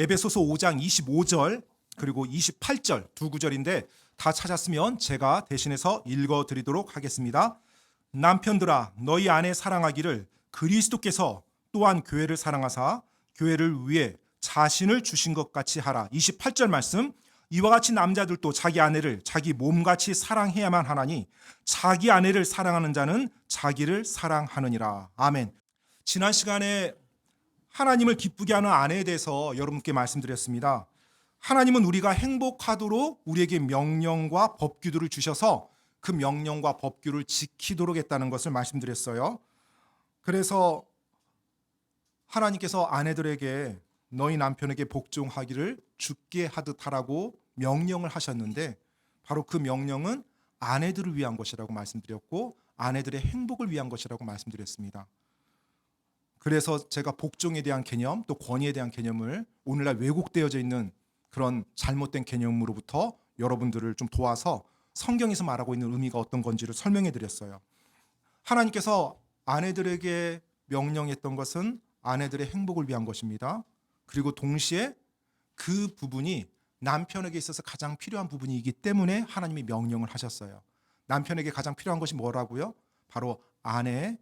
에베소서 5장 25절 그리고 28절 두 구절인데 다 찾았으면 제가 대신해서 읽어드리도록 하겠습니다. 남편들아 너희 아내 사랑하기를 그리스도께서 또한 교회를 사랑하사 교회를 위해 자신을 주신 것 같이 하라. 28절 말씀, 이와 같이 남자들도 자기 아내를 자기 몸같이 사랑해야만 하나니 자기 아내를 사랑하는 자는 자기를 사랑하느니라. 아멘. 지난 시간에 하나님을 기쁘게 하는 아내에 대해서 여러분께 말씀드렸습니다. 하나님은 우리가 행복하도록 우리에게 명령과 법규들을 주셔서 그 명령과 법규를 지키도록 했다는 것을 말씀드렸어요. 그래서 하나님께서 아내들에게 너희 남편에게 복종하기를 주께 하듯 하라고 명령을 하셨는데 바로 그 명령은 아내들을 위한 것이라고 말씀드렸고 아내들의 행복을 위한 것이라고 말씀드렸습니다. 그래서 제가 복종에 대한 개념 또 권위에 대한 개념을 오늘날 왜곡되어져 있는 그런 잘못된 개념으로부터 여러분들을 좀 도와서 성경에서 말하고 있는 의미가 어떤 건지를 설명해 드렸어요. 하나님께서 아내들에게 명령했던 것은 아내들의 행복을 위한 것입니다. 그리고 동시에 그 부분이 남편에게 있어서 가장 필요한 부분이기 때문에 하나님이 명령을 하셨어요. 남편에게 가장 필요한 것이 뭐라고요? 바로 아내의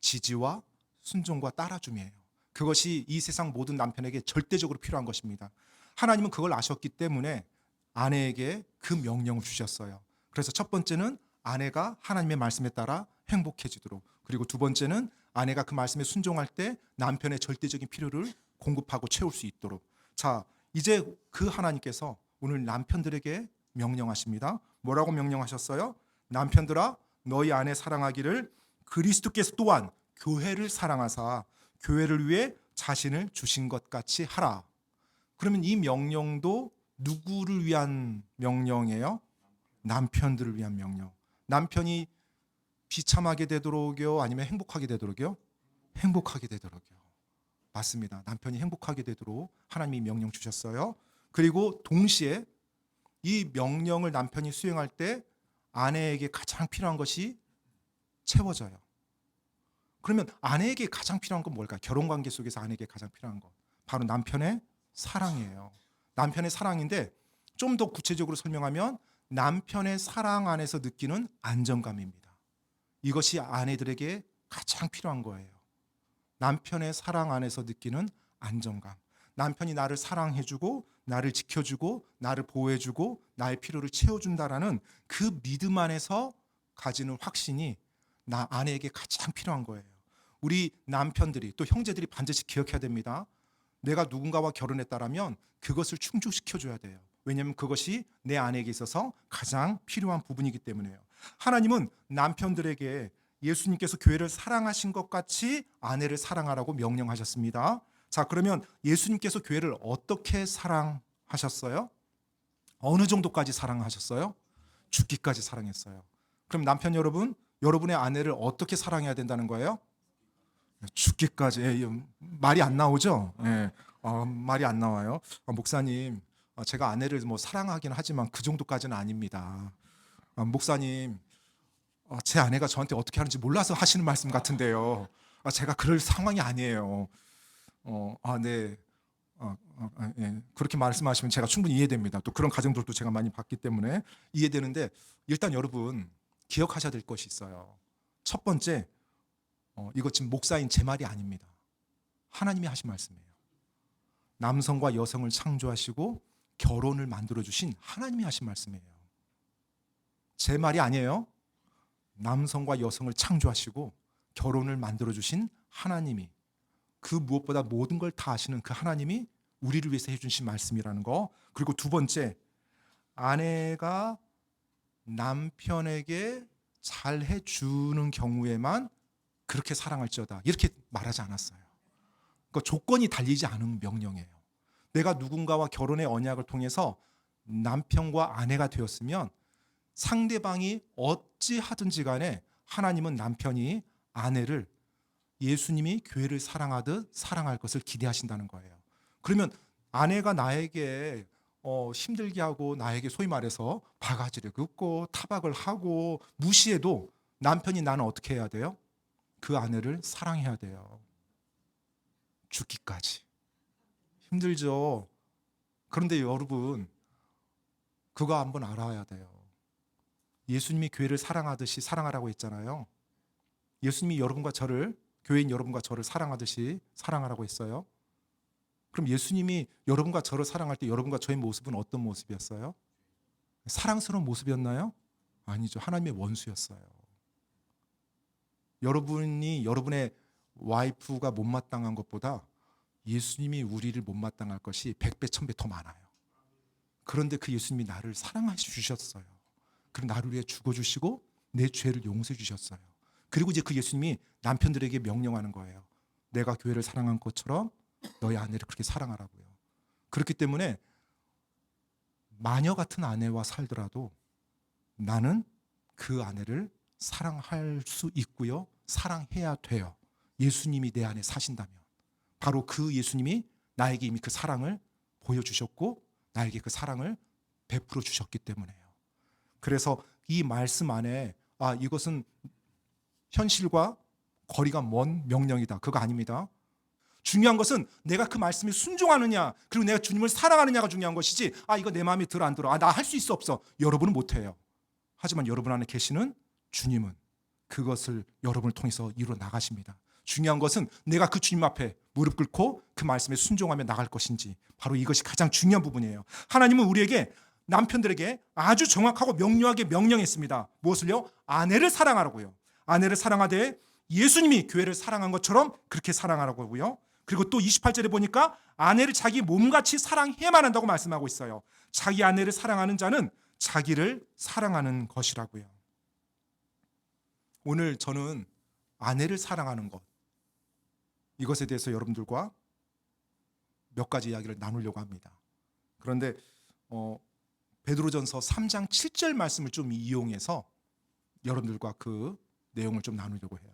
지지와 순종과 따라줌이에요. 그것이 이 세상 모든 남편에게 절대적으로 필요한 것입니다. 하나님은 그걸 아셨기 때문에 아내에게 그 명령을 주셨어요. 그래서 첫 번째는 아내가 하나님의 말씀에 따라 행복해지도록, 그리고 두 번째는 아내가 그 말씀에 순종할 때 남편의 절대적인 필요를 공급하고 채울 수 있도록. 자, 이제 그 하나님께서 오늘 남편들에게 명령하십니다. 뭐라고 명령하셨어요? 남편들아 너희 아내 사랑하기를 그리스도께서 또한 교회를 사랑하사 교회를 위해 자신을 주신 것 같이 하라. 그러면 이 명령도 누구를 위한 명령이에요? 남편들을 위한 명령. 남편이 비참하게 되도록요, 아니면 행복하게 되도록요? 행복하게 되도록요. 맞습니다. 남편이 행복하게 되도록 하나님이 명령 주셨어요. 그리고 동시에 이 명령을 남편이 수행할 때 아내에게 가장 필요한 것이 채워져요. 그러면 아내에게 가장 필요한 건 뭘까요? 결혼관계 속에서 아내에게 가장 필요한 것, 바로 남편의 사랑이에요. 남편의 사랑인데 좀 더 구체적으로 설명하면 남편의 사랑 안에서 느끼는 안정감입니다. 이것이 아내들에게 가장 필요한 거예요. 남편의 사랑 안에서 느끼는 안정감. 남편이 나를 사랑해주고 나를 지켜주고 나를 보호해주고 나의 필요를 채워준다라는 그 믿음 안에서 가지는 확신이 나 아내에게 가장 필요한 거예요. 우리 남편들이 또 형제들이 반드시 기억해야 됩니다. 내가 누군가와 결혼했다라면 그것을 충족시켜줘야 돼요. 왜냐하면 그것이 내 아내에게 있어서 가장 필요한 부분이기 때문에요. 하나님은 남편들에게 예수님께서 교회를 사랑하신 것 같이 아내를 사랑하라고 명령하셨습니다. 자, 그러면 예수님께서 교회를 어떻게 사랑하셨어요? 어느 정도까지 사랑하셨어요? 죽기까지 사랑했어요. 그럼 남편 여러분, 여러분의 아내를 어떻게 사랑해야 된다는 거예요? 죽기까지. 말이 안 나오죠? 말이 안 나와요. 목사님, 제가 아내를 사랑하긴 하지만 그 정도까지는 아닙니다. 목사님, 제 아내가 저한테 어떻게 하는지 몰라서 하시는 말씀 같은데요. 제가 그럴 상황이 아니에요. 네. 예. 그렇게 말씀하시면 제가 충분히 이해됩니다. 또 그런 가정들도 제가 많이 봤기 때문에 이해되는데, 일단 여러분 기억하셔야 될 것이 있어요. 첫 번째, 이거 지금 목사인 제 말이 아닙니다. 하나님이 하신 말씀이에요. 남성과 여성을 창조하시고 결혼을 만들어주신 하나님이 하신 말씀이에요. 제 말이 아니에요. 남성과 여성을 창조하시고 결혼을 만들어주신 하나님이, 그 무엇보다 모든 걸 다 아시는 그 하나님이 우리를 위해서 해주신 말씀이라는 거. 그리고 두 번째, 아내가 남편에게 잘 해주는 경우에만 그렇게 사랑할지어다, 이렇게 말하지 않았어요. 그러니까 조건이 달리지 않은 명령이에요. 내가 누군가와 결혼의 언약을 통해서 남편과 아내가 되었으면 상대방이 어찌하든지 간에 하나님은 남편이 아내를 예수님이 교회를 사랑하듯 사랑할 것을 기대하신다는 거예요. 그러면 아내가 나에게 힘들게 하고 나에게 소위 말해서 바가지를 긋고 타박을 하고 무시해도 남편이 나는 어떻게 해야 돼요? 그 아내를 사랑해야 돼요. 죽기까지. 힘들죠. 그런데 여러분, 그거 한번 알아야 돼요. 예수님이 교회를 사랑하듯이 사랑하라고 했잖아요. 예수님이 여러분과 저를, 교회인 여러분과 저를 사랑하듯이 사랑하라고 했어요. 그럼 예수님이 여러분과 저를 사랑할 때 여러분과 저의 모습은 어떤 모습이었어요? 사랑스러운 모습이었나요? 아니죠. 하나님의 원수였어요. 여러분이 여러분의 와이프가 못마땅한 것보다 예수님이 우리를 못마땅할 것이 100배, 1000배 더 많아요. 그런데 그 예수님이 나를 사랑해 주셨어요. 그리고 나를 위해 죽어주시고 내 죄를 용서해 주셨어요. 그리고 이제 그 예수님이 남편들에게 명령하는 거예요. 내가 교회를 사랑한 것처럼 너희 아내를 그렇게 사랑하라고요. 그렇기 때문에 마녀 같은 아내와 살더라도 나는 그 아내를 사랑할 수 있고요. 사랑해야 돼요. 예수님이 내 안에 사신다면. 바로 그 예수님이 나에게 이미 그 사랑을 보여주셨고 나에게 그 사랑을 베풀어 주셨기 때문에요. 그래서 이 말씀 안에 이것은 현실과 거리가 먼 명령이다. 그거 아닙니다. 중요한 것은 내가 그 말씀에 순종하느냐, 그리고 내가 주님을 사랑하느냐가 중요한 것이지 이거 내 마음에 들어 안 들어, 나 할 수 있어 없어. 여러분은 못해요. 하지만 여러분 안에 계시는 주님은 그것을 여러분을 통해서 이루어 나가십니다. 중요한 것은 내가 그 주님 앞에 무릎 꿇고 그 말씀에 순종하며 나갈 것인지, 바로 이것이 가장 중요한 부분이에요. 하나님은 우리에게, 남편들에게 아주 정확하고 명료하게 명령했습니다. 무엇을요? 아내를 사랑하라고요. 아내를 사랑하되 예수님이 교회를 사랑한 것처럼 그렇게 사랑하라고 하고요. 그리고 또 28절에 보니까 아내를 자기 몸같이 사랑해야만 한다고 말씀하고 있어요. 자기 아내를 사랑하는 자는 자기를 사랑하는 것이라고요. 오늘 저는 아내를 사랑하는 것, 이것에 대해서 여러분들과 몇 가지 이야기를 나누려고 합니다. 그런데 베드로전서 3장 7절 말씀을 좀 이용해서 여러분들과 그 내용을 좀 나누려고 해요.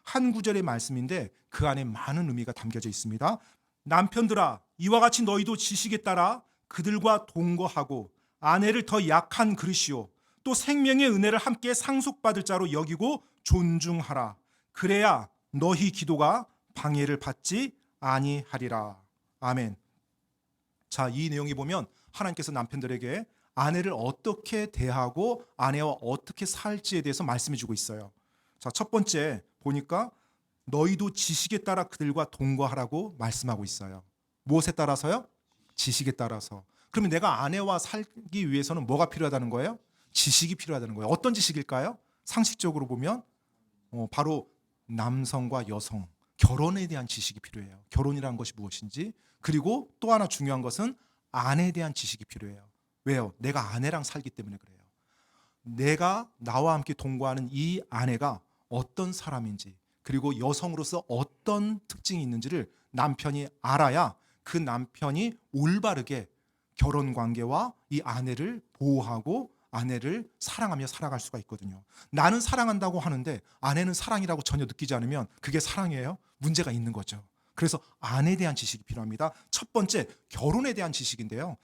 한 구절의 말씀인데 그 안에 많은 의미가 담겨져 있습니다. 남편들아, 이와 같이 너희도 지식에 따라 그들과 동거하고 아내를 더 약한 그릇이요 또 생명의 은혜를 함께 상속받을 자로 여기고 존중하라. 그래야 너희 기도가 방해를 받지 아니하리라. 아멘. 자, 이 내용에 보면 하나님께서 남편들에게 아내를 어떻게 대하고 아내와 어떻게 살지에 대해서 말씀해 주고 있어요. 자, 첫 번째 보니까 너희도 지식에 따라 그들과 동거하라고 말씀하고 있어요. 무엇에 따라서요? 지식에 따라서. 그러면 내가 아내와 살기 위해서는 뭐가 필요하다는 거예요? 지식이 필요하다는 거예요. 어떤 지식일까요? 상식적으로 보면 바로 남성과 여성, 결혼에 대한 지식이 필요해요. 결혼이라는 것이 무엇인지. 그리고 또 하나 중요한 것은 아내에 대한 지식이 필요해요. 왜요? 내가 아내랑 살기 때문에 그래요. 내가 나와 함께 동거하는 이 아내가 어떤 사람인지, 그리고 여성으로서 어떤 특징이 있는지를 남편이 알아야 그 남편이 올바르게 결혼관계와 이 아내를 보호하고 아내를 사랑하며 살아갈 수가 있거든요. 나는 사랑한다고 하는데 아내는 사랑이라고 전혀 느끼지 않으면 그게 사랑이에요? 문제가 있는 거죠. 그래서 아내에 대한 지식이 필요합니다. 첫 번째, 결혼에 대한 지식인데요.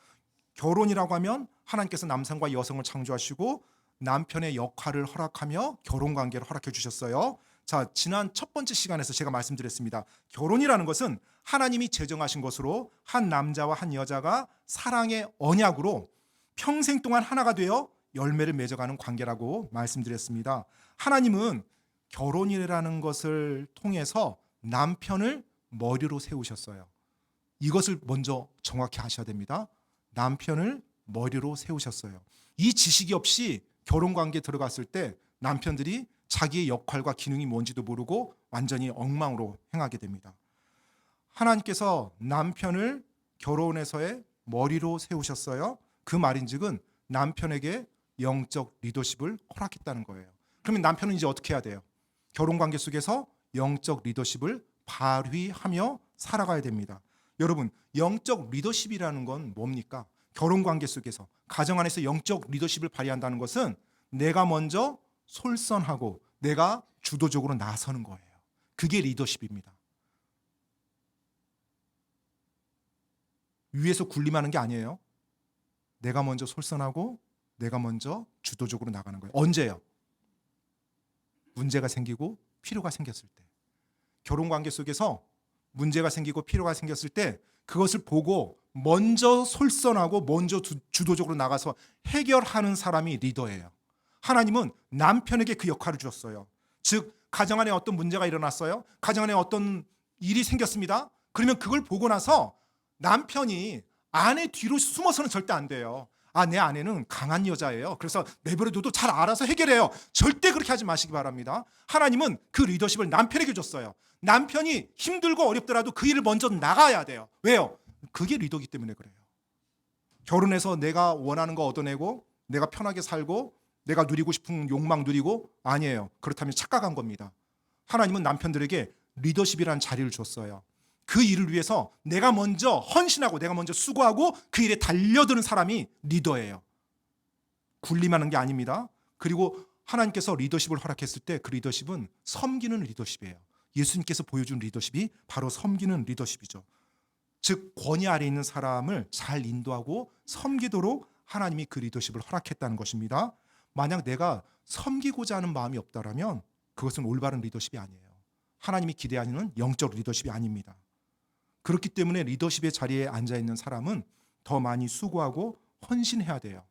결혼이라고 하면 하나님께서 남성과 여성을 창조하시고 남편의 역할을 허락하며 결혼관계를 허락해 주셨어요. 자, 지난 첫 번째 시간에서 제가 말씀드렸습니다. 결혼이라는 것은 하나님이 제정하신 것으로 한 남자와 한 여자가 사랑의 언약으로 평생 동안 하나가 되어 열매를 맺어가는 관계라고 말씀드렸습니다. 하나님은 결혼이라는 것을 통해서 남편을 머리로 세우셨어요. 이것을 먼저 정확히 아셔야 됩니다. 남편을 머리로 세우셨어요. 이 지식이 없이 결혼관계에 들어갔을 때 남편들이 자기의 역할과 기능이 뭔지도 모르고 완전히 엉망으로 행하게 됩니다. 하나님께서 남편을 결혼에서의 머리로 세우셨어요. 그 말인즉은 남편에게 영적 리더십을 허락했다는 거예요. 그러면 남편은 이제 어떻게 해야 돼요? 결혼관계 속에서 영적 리더십을 발휘하며 살아가야 됩니다. 여러분, 영적 리더십이라는 건 뭡니까? 결혼관계 속에서, 가정 안에서 영적 리더십을 발휘한다는 것은 내가 먼저 솔선하고 내가 주도적으로 나서는 거예요. 그게 리더십입니다. 위에서 군림하는 게 아니에요. 내가 먼저 솔선하고 내가 먼저 주도적으로 나가는 거예요. 언제요? 문제가 생기고 필요가 생겼을 때. 결혼관계 속에서 문제가 생기고 필요가 생겼을 때 그것을 보고 먼저 솔선하고 먼저 주도적으로 나가서 해결하는 사람이 리더예요. 하나님은 남편에게 그 역할을 주었어요. 즉 가정 안에 어떤 문제가 일어났어요. 가정 안에 어떤 일이 생겼습니다. 그러면 그걸 보고 나서 남편이 아내 뒤로 숨어서는 절대 안 돼요. 내 아내는 강한 여자예요. 그래서 내버려둬도 잘 알아서 해결해요. 절대 그렇게 하지 마시기 바랍니다. 하나님은 그 리더십을 남편에게 줬어요. 남편이 힘들고 어렵더라도 그 일을 먼저 나가야 돼요. 왜요? 그게 리더기 때문에 그래요. 결혼해서 내가 원하는 거 얻어내고 내가 편하게 살고 내가 누리고 싶은 욕망 누리고 아니에요. 그렇다면 착각한 겁니다. 하나님은 남편들에게 리더십이라는 자리를 줬어요. 그 일을 위해서 내가 먼저 헌신하고 내가 먼저 수고하고 그 일에 달려드는 사람이 리더예요. 군림하는 게 아닙니다. 그리고 하나님께서 리더십을 허락했을 때 그 리더십은 섬기는 리더십이에요. 예수님께서 보여준 리더십이 바로 섬기는 리더십이죠. 즉 권위 아래에 있는 사람을 잘 인도하고 섬기도록 하나님이 그 리더십을 허락했다는 것입니다. 만약 내가 섬기고자 하는 마음이 없다라면 그것은 올바른 리더십이 아니에요. 하나님이 기대하는 영적 리더십이 아닙니다. 그렇기 때문에 리더십의 자리에 앉아있는 사람은 더 많이 수고하고 헌신해야 돼요.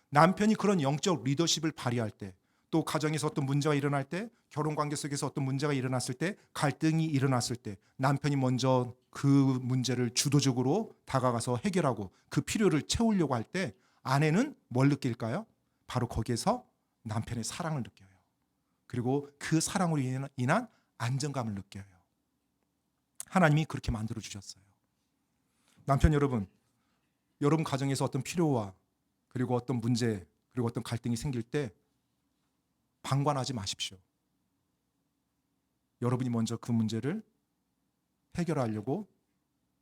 남편이 그런 영적 리더십을 발휘할 때, 또 가정에서 어떤 문제가 일어날 때, 결혼관계 속에서 어떤 문제가 일어났을 때, 갈등이 일어났을 때 남편이 먼저 그 문제를 주도적으로 다가가서 해결하고 그 필요를 채우려고 할 때 아내는 뭘 느낄까요? 바로 거기에서 남편의 사랑을 느껴요. 그리고 그 사랑으로 인한 안정감을 느껴요. 하나님이 그렇게 만들어 주셨어요. 남편 여러분, 여러분 가정에서 어떤 필요와 그리고 어떤 문제 그리고 어떤 갈등이 생길 때 방관하지 마십시오. 여러분이 먼저 그 문제를 해결하려고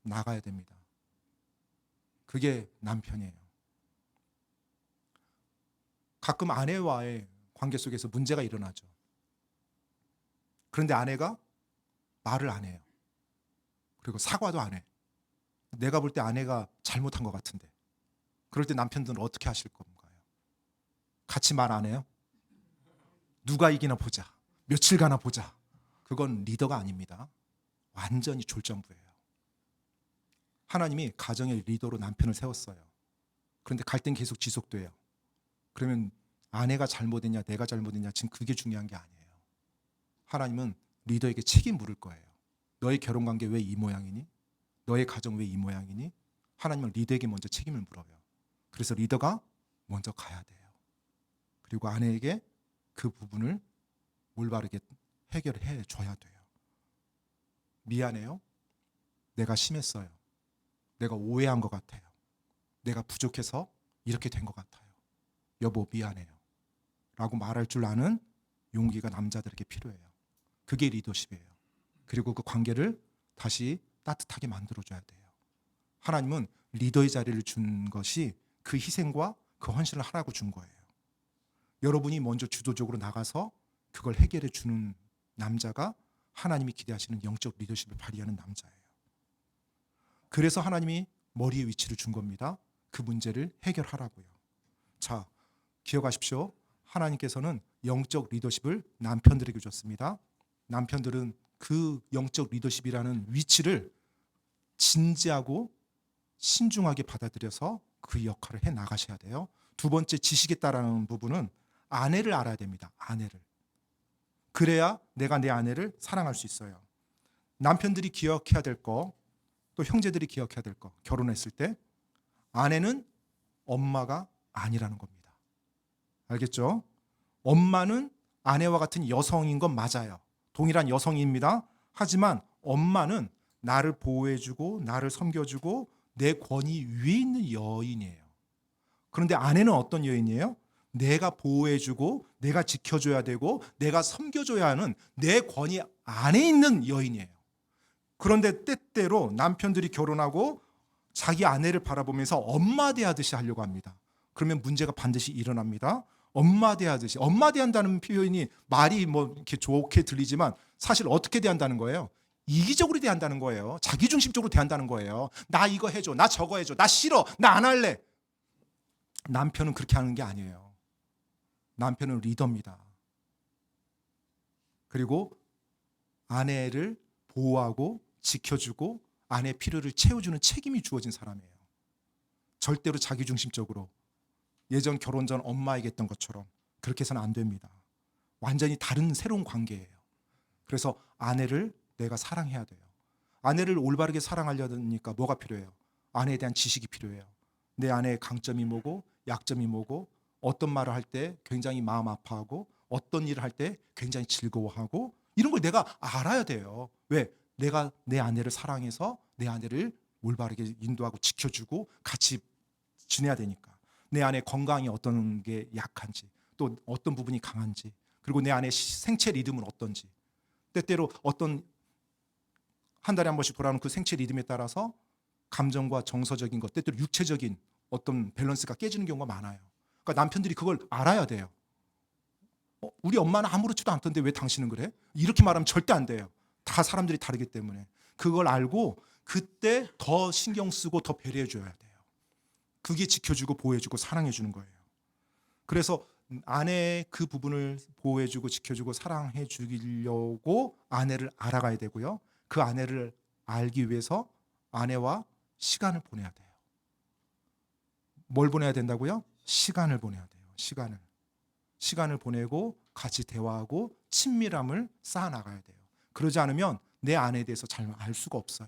나가야 됩니다. 그게 남편이에요. 가끔 아내와의 관계 속에서 문제가 일어나죠. 그런데 아내가 말을 안 해요. 그리고 사과도 안 해. 내가 볼 때 아내가 잘못한 것 같은데. 그럴 때 남편들은 어떻게 하실 건가요? 같이 말 안 해요? 누가 이기나 보자. 며칠 가나 보자. 그건 리더가 아닙니다. 완전히 졸전부예요. 하나님이 가정의 리더로 남편을 세웠어요. 그런데 갈등이 계속 지속돼요. 그러면 아내가 잘못했냐 내가 잘못했냐 지금 그게 중요한 게 아니에요. 하나님은 리더에게 책임 물을 거예요. 너의 결혼관계 왜 이 모양이니? 너의 가정 왜 이 모양이니? 하나님은 리더에게 먼저 책임을 물어요. 그래서 리더가 먼저 가야 돼요. 그리고 아내에게 그 부분을 올바르게 해결해 줘야 돼요. 미안해요. 내가 심했어요. 내가 오해한 것 같아요. 내가 부족해서 이렇게 된 것 같아요. 여보 미안해요. 라고 말할 줄 아는 용기가 남자들에게 필요해요. 그게 리더십이에요. 그리고 그 관계를 다시 따뜻하게 만들어줘야 돼요. 하나님은 리더의 자리를 준 것이 그 희생과 그 헌신을 하라고 준 거예요. 여러분이 먼저 주도적으로 나가서 그걸 해결해 주는 남자가 하나님이 기대하시는 영적 리더십을 발휘하는 남자예요. 그래서 하나님이 머리의 위치를 준 겁니다. 그 문제를 해결하라고요. 자, 기억하십시오. 하나님께서는 영적 리더십을 남편들에게 줬습니다. 남편들은 그 영적 리더십이라는 위치를 진지하고 신중하게 받아들여서 그 역할을 해 나가셔야 돼요. 두 번째 지시겠다라는 부분은 아내를 알아야 됩니다. 아내를. 그래야 내가 내 아내를 사랑할 수 있어요. 남편들이 기억해야 될 거, 또 형제들이 기억해야 될 거, 결혼했을 때 아내는 엄마가 아니라는 겁니다. 알겠죠? 엄마는 아내와 같은 여성인 건 맞아요. 동일한 여성입니다. 하지만 엄마는 나를 보호해주고 나를 섬겨주고 내 권위 위에 있는 여인이에요. 그런데 아내는 어떤 여인이에요? 내가 보호해주고 내가 지켜줘야 되고 내가 섬겨줘야 하는 내 권위 안에 있는 여인이에요. 그런데 때때로 남편들이 결혼하고 자기 아내를 바라보면서 엄마 대하듯이 하려고 합니다. 그러면 문제가 반드시 일어납니다. 엄마 대하듯이. 엄마 대한다는 표현이 말이 뭐 이렇게 좋게 들리지만 사실 어떻게 대한다는 거예요? 이기적으로 대한다는 거예요. 자기중심적으로 대한다는 거예요. 나 이거 해줘. 나 저거 해줘. 나 싫어. 나 안 할래. 남편은 그렇게 하는 게 아니에요. 남편은 리더입니다. 그리고 아내를 보호하고 지켜주고 아내의 필요를 채워주는 책임이 주어진 사람이에요. 절대로 자기중심적으로 예전 결혼 전 엄마에게 했던 것처럼 그렇게 해서는 안 됩니다. 완전히 다른 새로운 관계예요. 그래서 아내를 내가 사랑해야 돼요. 아내를 올바르게 사랑하려니까 뭐가 필요해요? 아내에 대한 지식이 필요해요. 내 아내의 강점이 뭐고 약점이 뭐고 어떤 말을 할 때 굉장히 마음 아파하고 어떤 일을 할 때 굉장히 즐거워하고 이런 걸 내가 알아야 돼요. 왜? 내가 내 아내를 사랑해서 내 아내를 올바르게 인도하고 지켜주고 같이 지내야 되니까. 내 아내 건강이 어떤 게 약한지 또 어떤 부분이 강한지 그리고 내 아내 생체 리듬은 어떤지 때때로 어떤 한 달에 한 번씩 돌아오는 그 생체 리듬에 따라서 감정과 정서적인 것 때때로 육체적인 어떤 밸런스가 깨지는 경우가 많아요. 그러니까 남편들이 그걸 알아야 돼요. 우리 엄마는 아무렇지도 않던데 왜 당신은 그래? 이렇게 말하면 절대 안 돼요. 다 사람들이 다르기 때문에 그걸 알고 그때 더 신경 쓰고 더 배려해 줘야 돼요. 그게 지켜주고 보호해주고 사랑해주는 거예요. 그래서 아내의 그 부분을 보호해주고 지켜주고 사랑해 주려고 아내를 알아가야 되고요. 그 아내를 알기 위해서 아내와 시간을 보내야 돼요. 뭘 보내야 된다고요? 시간을 보내야 돼요. 시간을 보내고 같이 대화하고 친밀함을 쌓아나가야 돼요. 그러지 않으면 내 아내에 대해서 잘 알 수가 없어요.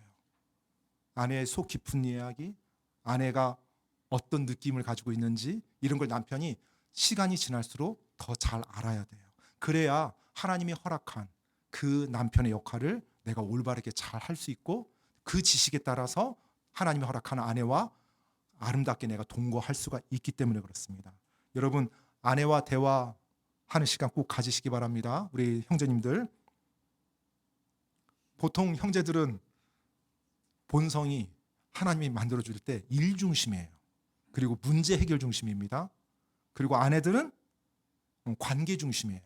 아내의 속 깊은 이야기, 아내가 어떤 느낌을 가지고 있는지 이런 걸 남편이 시간이 지날수록 더 잘 알아야 돼요. 그래야 하나님이 허락한 그 남편의 역할을 내가 올바르게 잘 할 수 있고 그 지식에 따라서 하나님이 허락한 아내와 아름답게 내가 동거할 수가 있기 때문에 그렇습니다. 여러분 아내와 대화하는 시간 꼭 가지시기 바랍니다. 우리 형제님들 보통 형제들은 본성이 하나님이 만들어줄 때 일 중심이에요. 그리고 문제 해결 중심입니다. 그리고 아내들은 관계 중심이에요.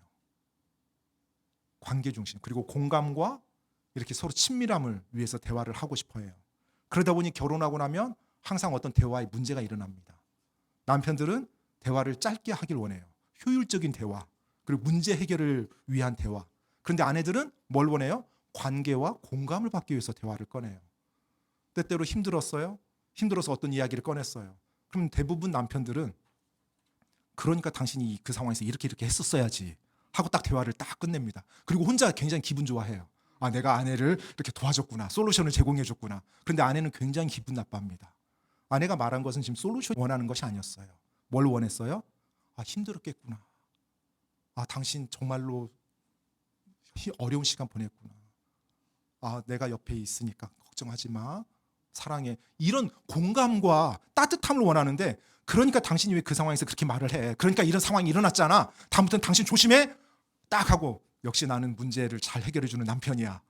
관계 중심. 그리고 공감과 이렇게 서로 친밀함을 위해서 대화를 하고 싶어 해요. 그러다 보니 결혼하고 나면 항상 어떤 대화에 문제가 일어납니다. 남편들은 대화를 짧게 하길 원해요. 효율적인 대화, 그리고 문제 해결을 위한 대화. 그런데 아내들은 뭘 원해요? 관계와 공감을 받기 위해서 대화를 꺼내요. 때때로 힘들었어요? 힘들어서 어떤 이야기를 꺼냈어요. 그럼 대부분 남편들은 그러니까 당신이 그 상황에서 이렇게 했었어야지 하고 딱 대화를 딱 끝냅니다. 그리고 혼자 굉장히 기분 좋아해요. 아, 내가 아내를 이렇게 도와줬구나. 솔루션을 제공해줬구나. 그런데 아내는 굉장히 기분 나빠합니다. 아내가 말한 것은 지금 솔루션 원하는 것이 아니었어요. 뭘 원했어요? 아, 힘들었겠구나. 아, 당신 정말로 어려운 시간 보냈구나. 아, 내가 옆에 있으니까 걱정하지 마. 사랑해. 이런 공감과 따뜻함을 원하는데 그러니까 당신이 왜 그 상황에서 그렇게 말을 해. 그러니까 이런 상황이 일어났잖아. 다음부터는 당신 조심해. 딱 하고 역시 나는 문제를 잘 해결해주는 남편이야.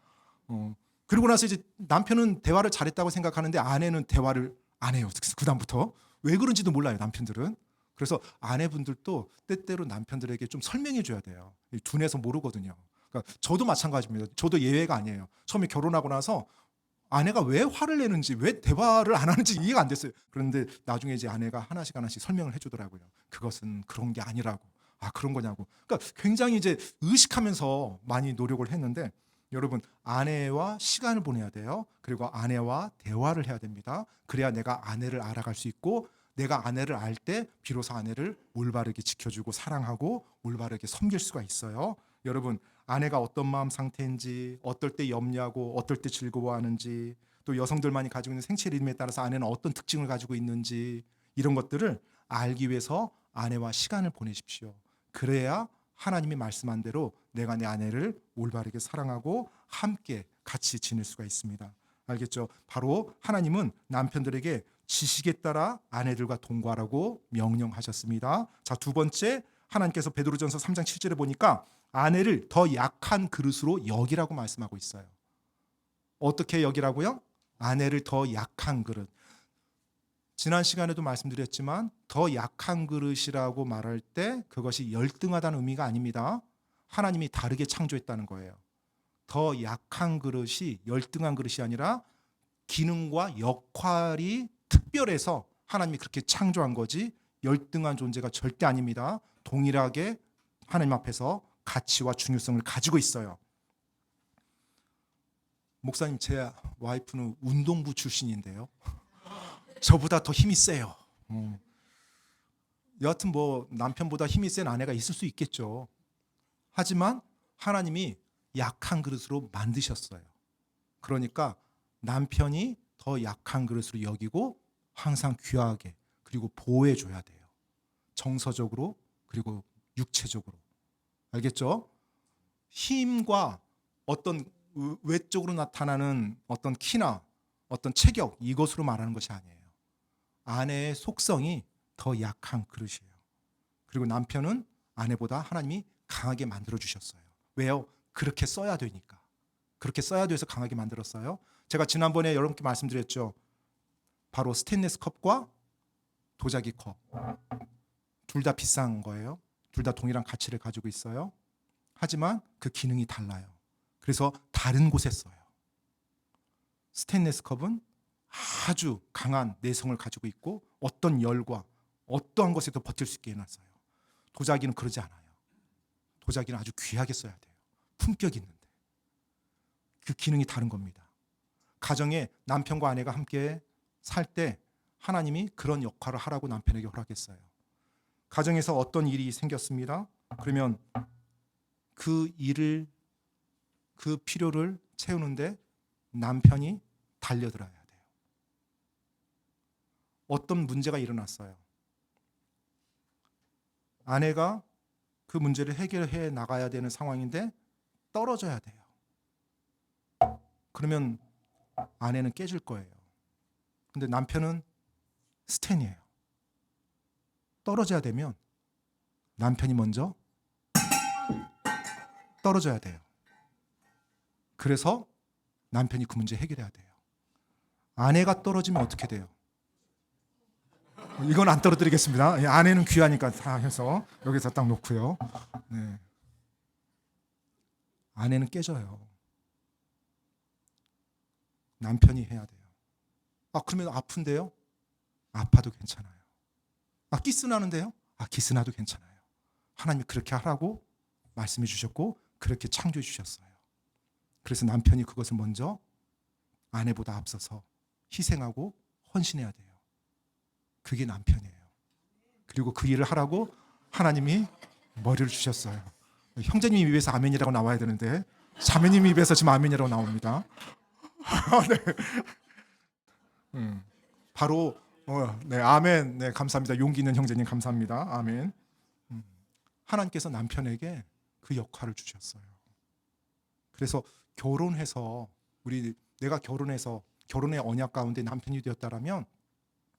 그리고 나서 이제 남편은 대화를 잘했다고 생각하는데 아내는 대화를 안 해요. 그 다음부터. 왜 그런지도 몰라요. 남편들은. 그래서 아내분들도 때때로 남편들에게 좀 설명해 줘야 돼요. 둔해서 모르거든요. 그러니까 저도 마찬가지입니다. 저도 예외가 아니에요. 처음에 결혼하고 나서 아내가 왜 화를 내는지 왜 대화를 안 하는지 이해가 안 됐어요. 그런데 나중에 이제 아내가 하나씩 설명을 해주더라고요. 그것은 그런 게 아니라고. 아, 그런 거냐고. 그러니까 굉장히 이제 의식하면서 많이 노력을 했는데 여러분 아내와 시간을 보내야 돼요. 그리고 아내와 대화를 해야 됩니다. 그래야 내가 아내를 알아갈 수 있고 내가 아내를 알 때 비로소 아내를 올바르게 지켜주고 사랑하고 올바르게 섬길 수가 있어요. 여러분 아내가 어떤 마음 상태인지 어떨 때 염려하고 어떨 때 즐거워하는지 또 여성들만이 가지고 있는 생체 리듬에 따라서 아내는 어떤 특징을 가지고 있는지 이런 것들을 알기 위해서 아내와 시간을 보내십시오. 그래야 하나님이 말씀한 대로 내가 내 아내를 올바르게 사랑하고 함께 같이 지낼 수가 있습니다. 알겠죠? 바로 하나님은 남편들에게 지식에 따라 아내들과 동거하라고 명령하셨습니다. 자, 두 번째 하나님께서 베드로전서 3장 7절에 보니까 아내를 더 약한 그릇으로 여기라고 말씀하고 있어요. 어떻게 여기라고요? 아내를 더 약한 그릇. 지난 시간에도 말씀드렸지만 더 약한 그릇이라고 말할 때 그것이 열등하다는 의미가 아닙니다. 하나님이 다르게 창조했다는 거예요. 더 약한 그릇이 열등한 그릇이 아니라 기능과 역할이 특별해서 하나님이 그렇게 창조한 거지 열등한 존재가 절대 아닙니다. 동일하게 하나님 앞에서 가치와 중요성을 가지고 있어요. 목사님, 제 와이프는 운동부 출신인데요. 저보다 더 힘이 세요. 여하튼 뭐 남편보다 힘이 센 아내가 있을 수 있겠죠. 하지만 하나님이 약한 그릇으로 만드셨어요. 그러니까 남편이 더 약한 그릇으로 여기고 항상 귀하게 그리고 보호해 줘야 돼요. 정서적으로 그리고 육체적으로. 알겠죠? 힘과 어떤 외적으로 나타나는 어떤 키나 어떤 체격 이것으로 말하는 것이 아니에요. 아내의 속성이 더 약한 그릇이에요. 그리고 남편은 아내보다 하나님이 강하게 만들어 주셨어요. 왜요? 그렇게 써야 되니까. 그렇게 써야 돼서 강하게 만들었어요. 제가 지난번에 여러분께 말씀드렸죠. 바로 스테인리스 컵과 도자기 컵. 둘 다 비싼 거예요. 둘 다 동일한 가치를 가지고 있어요. 하지만 그 기능이 달라요. 그래서 다른 곳에 써요. 스테인리스 컵은 아주 강한 내성을 가지고 있고 어떤 열과 어떠한 것에도 버틸 수 있게 해놨어요. 도자기는 그러지 않아요. 도자기는 아주 귀하게 써야 돼요. 품격 있는데. 그 기능이 다른 겁니다. 가정에 남편과 아내가 함께 살 때 하나님이 그런 역할을 하라고 남편에게 허락했어요. 가정에서 어떤 일이 생겼습니다. 그러면 그 일을 그 필요를 채우는데 남편이 달려들어야 돼요. 어떤 문제가 일어났어요. 아내가 그 문제를 해결해 나가야 되는 상황인데 떨어져야 돼요. 그러면 아내는 깨질 거예요. 근데 남편은 스탠이에요. 떨어져야 되면 남편이 먼저 떨어져야 돼요. 그래서 남편이 그 문제 해결해야 돼요. 아내가 떨어지면 어떻게 돼요? 이건 안 떨어뜨리겠습니다. 아내는 귀하니까 다 해서 여기서 딱 놓고요. 네. 아내는 깨져요. 남편이 해야 돼요. 그러면 아픈데요? 아파도 괜찮아요. 기스나는데요? 기스나도 괜찮아요. 하나님이 그렇게 하라고 말씀해 주셨고 그렇게 창조해 주셨어요. 그래서 남편이 그것을 먼저 아내보다 앞서서 희생하고 헌신해야 돼요. 그게 남편이에요. 그리고 그 일을 하라고 하나님이 머리를 주셨어요. 형제님 입에서 아멘이라고 나와야 되는데 자매님 입에서 지금 아멘이라고 나옵니다. 네. 바로 네, 아멘. 네, 감사합니다. 용기 있는 형제님 감사합니다. 아멘. 하나님께서 남편에게 그 역할을 주셨어요. 그래서 결혼해서 내가 결혼해서 결혼의 언약 가운데 남편이 되었다라면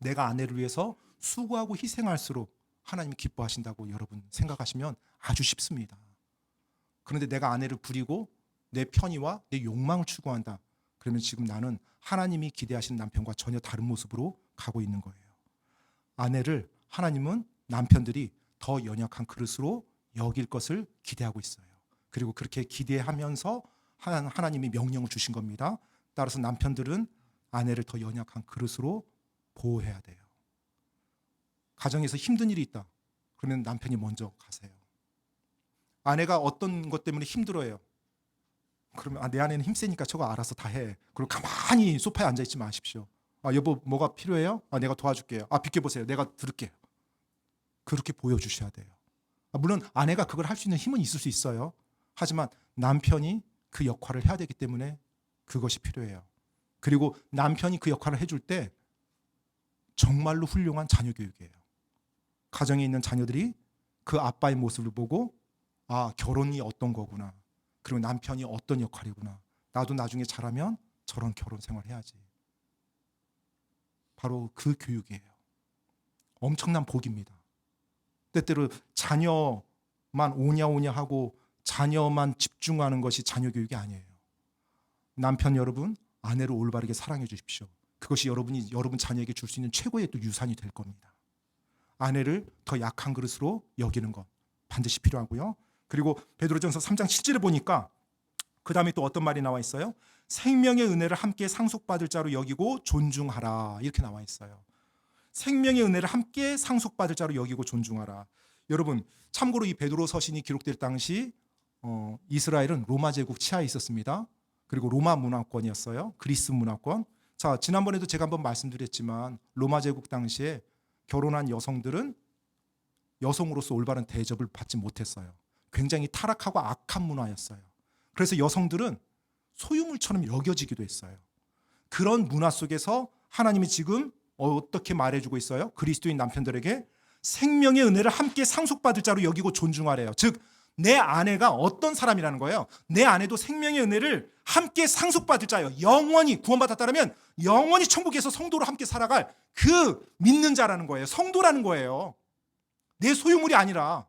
내가 아내를 위해서 수고하고 희생할수록 하나님이 기뻐하신다고 여러분 생각하시면 아주 쉽습니다. 그런데 내가 아내를 부리고 내 편의와 내 욕망을 추구한다. 그러면 지금 나는 하나님이 기대하시는 남편과 전혀 다른 모습으로 가고 있는 거예요. 아내를 하나님은 남편들이 더 연약한 그릇으로 여길 것을 기대하고 있어요. 그리고 그렇게 기대하면서 하나님이 명령을 주신 겁니다. 따라서 남편들은 아내를 더 연약한 그릇으로 보호해야 돼요. 가정에서 힘든 일이 있다. 그러면 남편이 먼저 가세요. 아내가 어떤 것 때문에 힘들어해요. 그러면 내 아내는 힘세니까 저거 알아서 다 해. 그리고 가만히 소파에 앉아있지 마십시오. 여보 뭐가 필요해요? 내가 도와줄게요. 비켜보세요. 내가 들을게요. 그렇게 보여주셔야 돼요. 물론 아내가 그걸 할 수 있는 힘은 있을 수 있어요. 하지만 남편이 그 역할을 해야 되기 때문에 그것이 필요해요. 그리고 남편이 그 역할을 해줄 때 정말로 훌륭한 자녀 교육이에요. 가정에 있는 자녀들이 그 아빠의 모습을 보고 결혼이 어떤 거구나. 그리고 남편이 어떤 역할이구나. 나도 나중에 자라면 저런 결혼 생활 해야지. 바로 그 교육이에요. 엄청난 복입니다. 때때로 자녀만 오냐 오냐 하고 자녀만 집중하는 것이 자녀 교육이 아니에요. 남편 여러분, 아내를 올바르게 사랑해 주십시오. 그것이 여러분 자녀에게 줄 수 있는 최고의 또 유산이 될 겁니다. 아내를 더 약한 그릇으로 여기는 것 반드시 필요하고요. 그리고 베드로전서 3장 7절에 보니까 그 다음에 또 어떤 말이 나와 있어요? 생명의 은혜를 함께 상속받을 자로 여기고 존중하라 이렇게 나와 있어요. 생명의 은혜를 함께 상속받을 자로 여기고 존중하라. 여러분 참고로 이 베드로 서신이 기록될 당시 이스라엘은 로마 제국 치하에 있었습니다. 그리고 로마 문화권이었어요. 그리스 문화권. 자, 지난번에도 제가 한번 말씀드렸지만 로마 제국 당시에 결혼한 여성들은 여성으로서 올바른 대접을 받지 못했어요. 굉장히 타락하고 악한 문화였어요. 그래서 여성들은 소유물처럼 여겨지기도 했어요. 그런 문화 속에서 하나님이 지금 어떻게 말해주고 있어요? 그리스도인 남편들에게 생명의 은혜를 함께 상속받을 자로 여기고 존중하래요. 즉, 내 아내가 어떤 사람이라는 거예요? 내 아내도 생명의 은혜를 함께 상속받을 자예요. 영원히 구원받았다면 영원히 천국에서 성도로 함께 살아갈 그 믿는 자라는 거예요. 성도라는 거예요. 내 소유물이 아니라,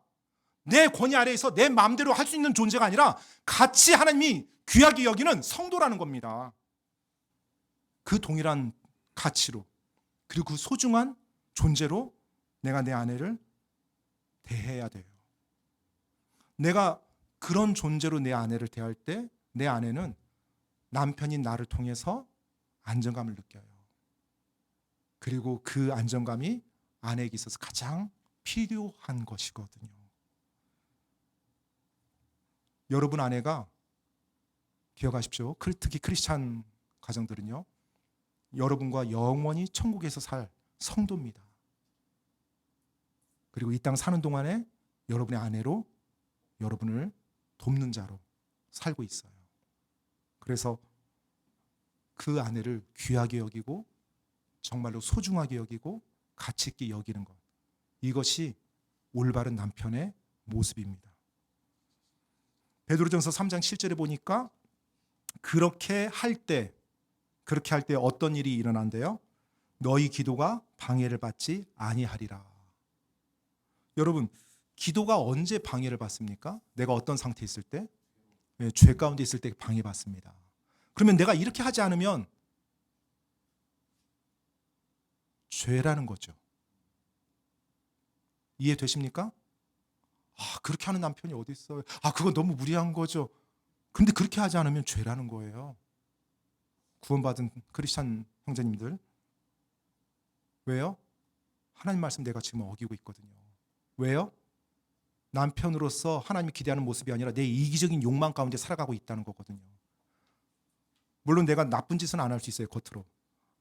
내 권위 아래에서 내 마음대로 할 수 있는 존재가 아니라 같이 하나님이 귀하게 여기는 성도라는 겁니다. 그 동일한 가치로, 그리고 그 소중한 존재로 내가 내 아내를 대해야 돼요. 내가 그런 존재로 내 아내를 대할 때 내 아내는 남편인 나를 통해서 안정감을 느껴요. 그리고 그 안정감이 아내에게 있어서 가장 필요한 것이거든요. 여러분 아내가, 기억하십시오. 특히 크리스찬 가정들은요, 여러분과 영원히 천국에서 살 성도입니다. 그리고 이 땅 사는 동안에 여러분의 아내로 여러분을 돕는 자로 살고 있어요. 그래서 그 아내를 귀하게 여기고 정말로 소중하게 여기고 가치 있게 여기는 것, 이것이 올바른 남편의 모습입니다. 베드로전서 3장 7절에 보니까 그렇게 할 때 어떤 일이 일어난대요? 너희 기도가 방해를 받지 아니하리라. 여러분, 기도가 언제 방해를 받습니까? 내가 어떤 상태에 있을 때? 죄 가운데 있을 때 방해받습니다. 그러면 내가 이렇게 하지 않으면 죄라는 거죠. 이해되십니까? 그렇게 하는 남편이 어디 있어요? 그거 너무 무리한 거죠. 근데 그렇게 하지 않으면 죄라는 거예요. 구원받은 크리스찬 형제님들, 왜요? 하나님 말씀 내가 지금 어기고 있거든요. 왜요? 남편으로서 하나님이 기대하는 모습이 아니라 내 이기적인 욕망 가운데 살아가고 있다는 거거든요. 물론 내가 나쁜 짓은 안 할 수 있어요, 겉으로.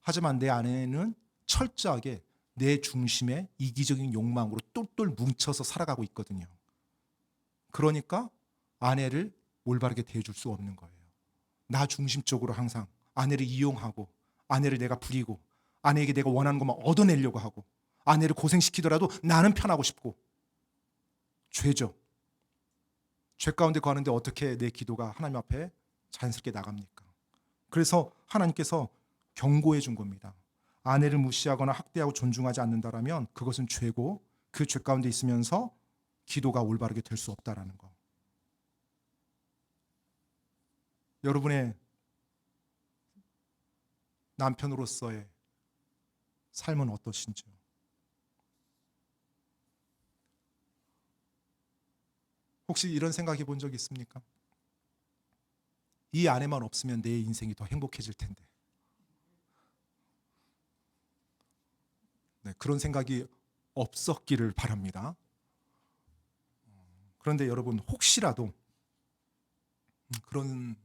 하지만 내 안에는 철저하게 내 중심의 이기적인 욕망으로 똘똘 뭉쳐서 살아가고 있거든요. 그러니까 아내를 올바르게 대해줄 수 없는 거예요. 나 중심적으로 항상 아내를 이용하고, 아내를 내가 부리고, 아내에게 내가 원하는 것만 얻어내려고 하고, 아내를 고생시키더라도 나는 편하고 싶고. 죄죠. 죄 가운데 거하는데 어떻게 내 기도가 하나님 앞에 자연스럽게 나갑니까? 그래서 하나님께서 경고해 준 겁니다. 아내를 무시하거나 학대하고 존중하지 않는다라면 그것은 죄고, 그 죄 가운데 있으면서 기도가 올바르게 될 수 없다라는 거. 여러분의 남편으로서의 삶은 어떠신지요? 혹시 이런 생각해 본 적 있습니까? 이 아내만 없으면 내 인생이 더 행복해질 텐데. 네, 그런 생각이 없었기를 바랍니다. 그런데 여러분, 혹시라도 그런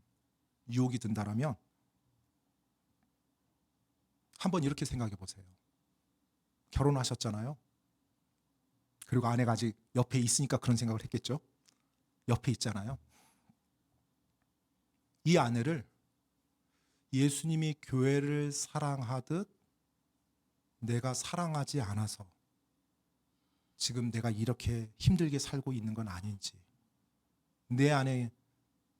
유혹이 든다라면 한번 이렇게 생각해 보세요. 결혼하셨잖아요. 그리고 아내가 아직 옆에 있으니까 그런 생각을 했겠죠. 옆에 있잖아요. 이 아내를 예수님이 교회를 사랑하듯 내가 사랑하지 않아서 지금 내가 이렇게 힘들게 살고 있는 건 아닌지, 내 안에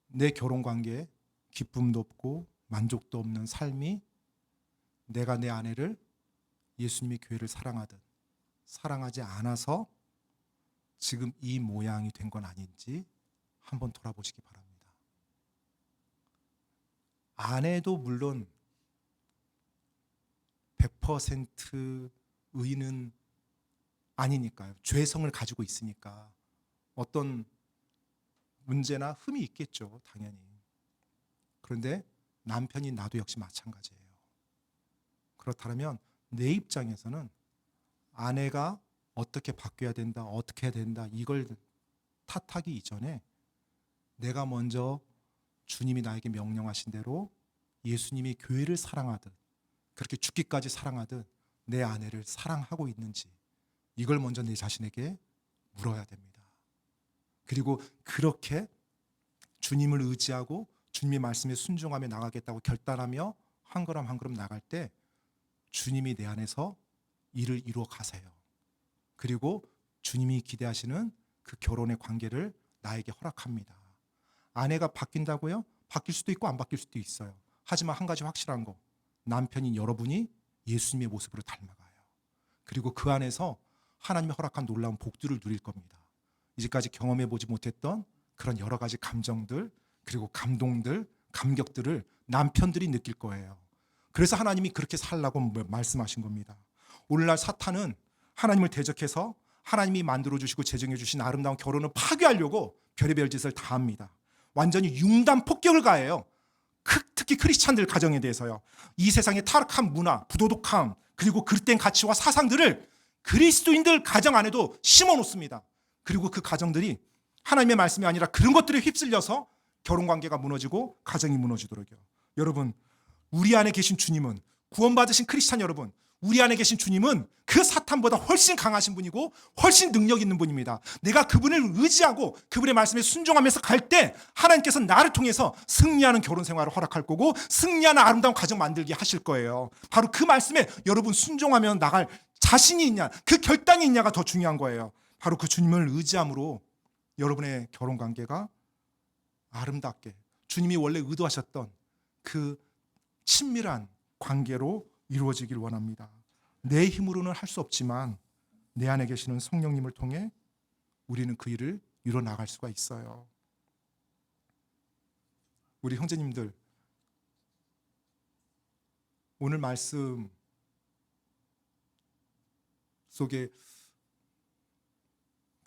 내 결혼 관계에 기쁨도 없고 만족도 없는 삶이 내가 내 아내를 예수님의 교회를 사랑하듯 사랑하지 않아서 지금 이 모양이 된 건 아닌지 한번 돌아보시기 바랍니다. 아내도 물론 100% 의는 아니니까요. 죄성을 가지고 있으니까 어떤 문제나 흠이 있겠죠, 당연히. 그런데 남편인 나도 역시 마찬가지예요. 그렇다면 내 입장에서는 아내가 어떻게 바뀌어야 된다, 어떻게 해야 된다, 이걸 탓하기 이전에 내가 먼저 주님이 나에게 명령하신 대로 예수님이 교회를 사랑하듯, 그렇게 죽기까지 사랑하듯 내 아내를 사랑하고 있는지, 이걸 먼저 내 자신에게 물어야 됩니다. 그리고 그렇게 주님을 의지하고 주님의 말씀에 순종하며 나가겠다고 결단하며 한 걸음 한 걸음 나갈 때 주님이 내 안에서 일을 이루어 가세요. 그리고 주님이 기대하시는 그 결혼의 관계를 나에게 허락합니다. 아내가 바뀐다고요? 바뀔 수도 있고 안 바뀔 수도 있어요. 하지만 한 가지 확실한 거, 남편인 여러분이 예수님의 모습으로 닮아가요. 그리고 그 안에서 하나님이 허락한 놀라운 복들을 누릴 겁니다. 이제까지 경험해 보지 못했던 그런 여러 가지 감정들, 그리고 감동들, 감격들을 남편들이 느낄 거예요. 그래서 하나님이 그렇게 살라고 말씀하신 겁니다. 오늘날 사탄은 하나님을 대적해서 하나님이 만들어주시고 제정해 주신 아름다운 결혼을 파괴하려고 별의별 짓을 다 합니다. 완전히 융단 폭격을 가해요. 특히 크리스찬들 가정에 대해서요. 이 세상의 타락한 문화, 부도덕함, 그리고 그릇된 가치와 사상들을 그리스도인들 가정 안에도 심어놓습니다. 그리고 그 가정들이 하나님의 말씀이 아니라 그런 것들에 휩쓸려서 결혼관계가 무너지고 가정이 무너지도록요. 여러분, 우리 안에 계신 주님은, 구원받으신 크리스찬 여러분, 우리 안에 계신 주님은 그 사탄보다 훨씬 강하신 분이고 훨씬 능력 있는 분입니다. 내가 그분을 의지하고 그분의 말씀에 순종하면서 갈 때 하나님께서 나를 통해서 승리하는 결혼 생활을 허락할 거고 승리하는 아름다운 가정 만들게 하실 거예요. 바로 그 말씀에 여러분 순종하면 나갈 자신이 있냐, 그 결단이 있냐가 더 중요한 거예요. 바로 그 주님을 의지함으로 여러분의 결혼 관계가 아름답게 주님이 원래 의도하셨던 그 친밀한 관계로 이루어지길 원합니다. 내 힘으로는 할 수 없지만 내 안에 계시는 성령님을 통해 우리는 그 일을 이뤄 나갈 수가 있어요. 우리 형제님들, 오늘 말씀 속에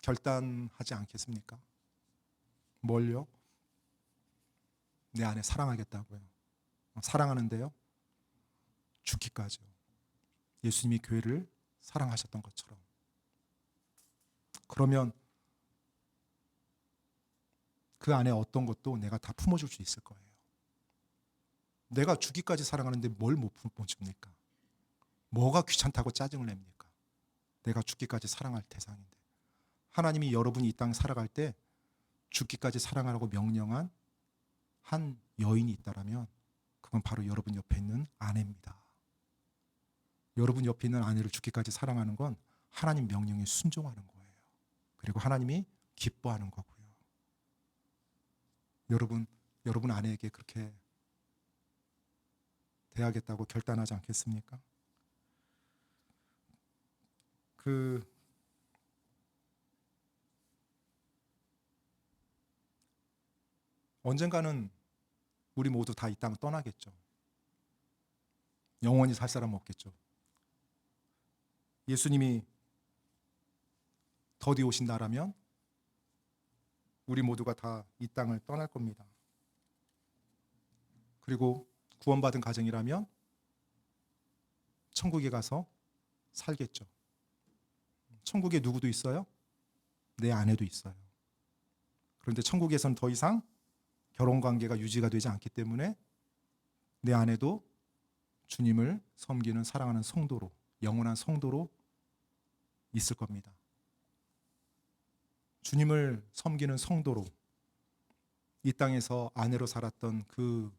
결단하지 않겠습니까? 뭘요? 내 안에 사랑하겠다고요. 사랑하는데요, 죽기까지요. 예수님이 교회를 사랑하셨던 것처럼. 그러면 그 안에 어떤 것도 내가 다 품어줄 수 있을 거예요. 내가 죽기까지 사랑하는데 뭘 못 품어줍니까? 뭐가 귀찮다고 짜증을 냅니까? 내가 죽기까지 사랑할 대상인데. 하나님이 여러분이 이 땅 살아갈 때 죽기까지 사랑하라고 명령한 한 여인이 있다라면 그건 바로 여러분 옆에 있는 아내입니다. 여러분 옆에 있는 아내를 죽기까지 사랑하는 건 하나님 명령에 순종하는 거예요. 그리고 하나님이 기뻐하는 거고요. 여러분 아내에게 그렇게 대하겠다고 결단하지 않겠습니까? 언젠가는 우리 모두 다 이 땅을 떠나겠죠. 영원히 살 사람 없겠죠. 예수님이 더디 오신다라면 우리 모두가 다 이 땅을 떠날 겁니다. 그리고 구원받은 가정이라면 천국에 가서 살겠죠. 천국에 누구도 있어요? 내 아내도 있어요. 그런데 천국에서는 더 이상 결혼관계가 유지가 되지 않기 때문에 내 아내도 주님을 섬기는 사랑하는 성도로, 영원한 성도로 있을 겁니다. 주님을 섬기는 성도로 이 땅에서 아내로 살았던 그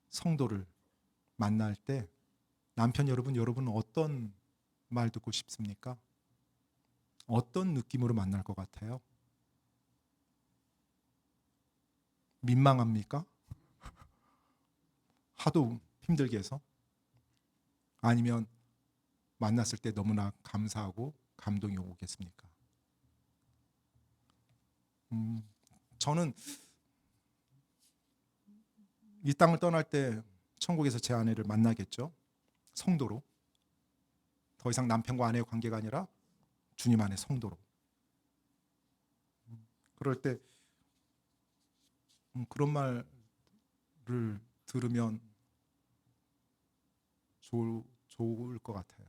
성도를 만날 때 남편 여러분은 어떤 말 듣고 싶습니까? 어떤 느낌으로 만날 것 같아요? 민망합니까? 하도 힘들게 해서? 아니면 만났을 때 너무나 감사하고 감동이 오겠습니까? 저는 이 땅을 떠날 때 천국에서 제 아내를 만나겠죠. 성도로. 더 이상 남편과 아내의 관계가 아니라 주님 안의 성도로. 그럴 때 그런 말을 들으면 좋을 것 같아요.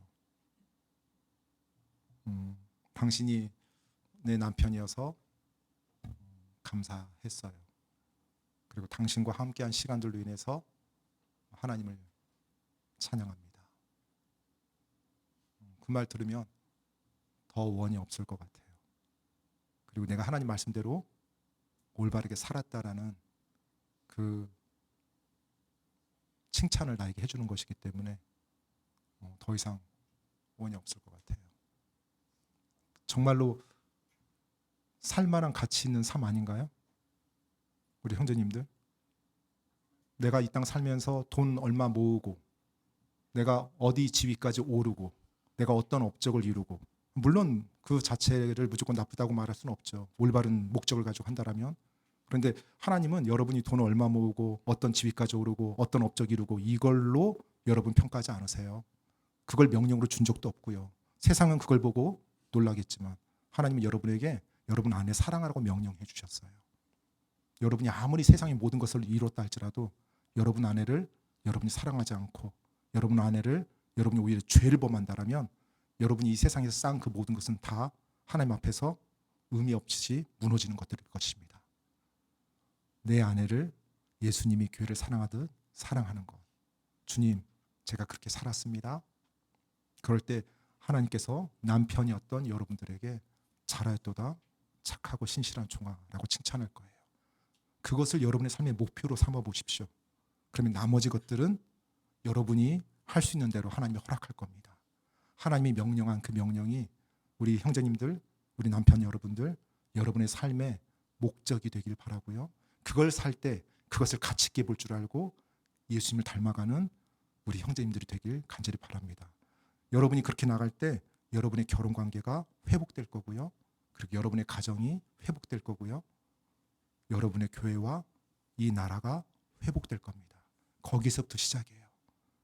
당신이 내 남편이어서 감사했어요. 그리고 당신과 함께한 시간들로 인해서 하나님을 찬양합니다. 그 말 들으면 더 원이 없을 것 같아요. 그리고 내가 하나님 말씀대로 올바르게 살았다라는 그 칭찬을 나에게 해주는 것이기 때문에 더 이상 원이 없을 것 같아요. 정말로 살만한 가치 있는 삶 아닌가요? 우리 형제님들, 내가 이 땅 살면서 돈 얼마 모으고 내가 어디 지위까지 오르고 내가 어떤 업적을 이루고, 물론 그 자체를 무조건 나쁘다고 말할 수는 없죠. 올바른 목적을 가지고 한다라면. 그런데 하나님은 여러분이 돈 얼마 모으고 어떤 지위까지 오르고 어떤 업적 이루고 이걸로 여러분 평가하지 않으세요. 그걸 명령으로 준 적도 없고요. 세상은 그걸 보고 놀라겠지만 하나님은 여러분에게 여러분 안에 사랑하라고 명령해 주셨어요. 여러분이 아무리 세상의 모든 것을 이뤘다 할지라도 여러분 아내를 여러분이 사랑하지 않고 여러분 아내를 여러분이 오히려 죄를 범한다라면 여러분이 이 세상에서 쌓은 그 모든 것은 다 하나님 앞에서 의미 없이 무너지는 것들일 것입니다. 내 아내를 예수님이 교회를 사랑하듯 사랑하는 것. 주님, 제가 그렇게 살았습니다. 그럴 때 하나님께서 남편이었던 여러분들에게 잘하였도다 착하고 신실한 종아라고 칭찬할 거예요. 그것을 여러분의 삶의 목표로 삼아 보십시오. 그러면 나머지 것들은 여러분이 할 수 있는 대로 하나님이 허락할 겁니다. 하나님이 명령한 그 명령이 우리 형제님들, 우리 남편 여러분들, 여러분의 삶의 목적이 되길 바라고요. 그걸 살 때 그것을 가치 있게 볼 줄 알고 예수님을 닮아가는 우리 형제님들이 되길 간절히 바랍니다. 여러분이 그렇게 나갈 때 여러분의 결혼 관계가 회복될 거고요. 그리고 여러분의 가정이 회복될 거고요. 여러분의 교회와 이 나라가 회복될 겁니다. 거기서부터 시작이에요.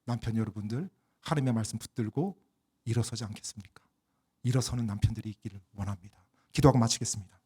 남편 여러분들, 하나님의 말씀 붙들고 일어서지 않겠습니까? 일어서는 남편들이 있기를 원합니다. 기도하고 마치겠습니다.